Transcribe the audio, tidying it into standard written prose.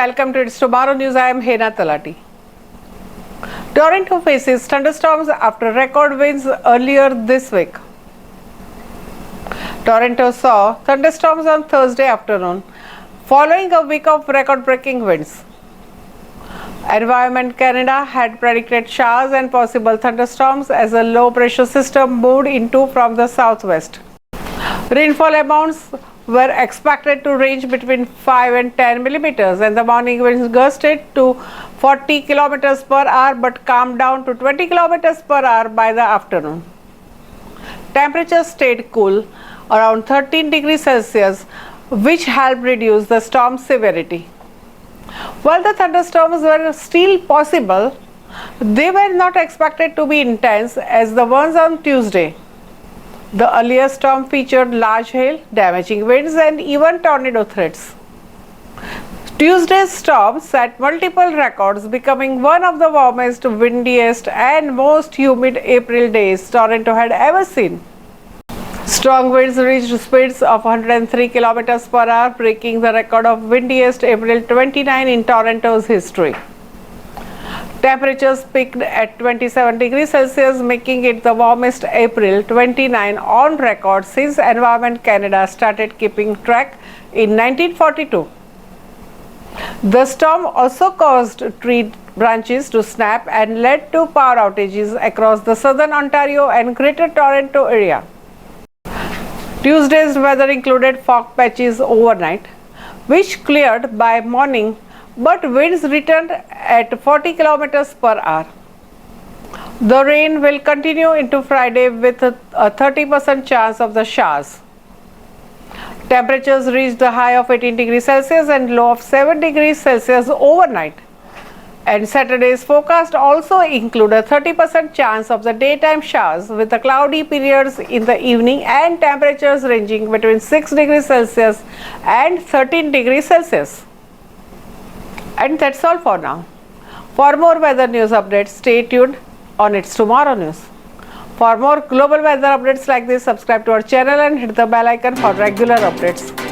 welcome to It's Tomorrow News. I am Hena Talati. Toronto faces thunderstorms after record winds earlier this week. Toronto saw thunderstorms on Thursday afternoon, following a week of record-breaking winds. Environment Canada had predicted showers and possible thunderstorms as a low-pressure system moved into from the southwest. Rainfall amounts were expected to range between 5 and 10 millimeters, and the morning winds gusted to 40 kilometers per hour but calmed down to 20 kilometers per hour by the afternoon. Temperatures stayed cool around 13 degrees Celsius, which helped reduce the storm severity. While the thunderstorms were still possible, they were not expected to be intense as the ones on Tuesday. The earlier storm featured large hail, damaging winds, and even tornado threats. Tuesday's storm set multiple records, becoming one of the warmest, windiest, and most humid April days Toronto had ever seen. Strong winds reached speeds of 103 kilometers per hour, breaking the record of windiest April 29 in Toronto's history. Temperatures peaked at 27 degrees Celsius, making it the warmest April 29 on record since Environment Canada started keeping track in 1942. The storm also caused tree branches to snap and led to power outages across the southern Ontario and Greater Toronto area. Tuesday's weather included fog patches overnight, which cleared by morning, but winds returned at 40 kilometers per hour. The rain will continue into Friday with a 30% chance of the showers. Temperatures reached a high of 18 degrees Celsius and low of 7 degrees Celsius overnight. And Saturday's forecast also include a 30% chance of the daytime showers with the cloudy periods in the evening and temperatures ranging between 6 degrees Celsius and 13 degrees Celsius. And that's all for now. For more weather news updates, stay tuned on It's Tomorrow News. For more global weather updates like this, subscribe to our channel and hit the bell icon for regular updates.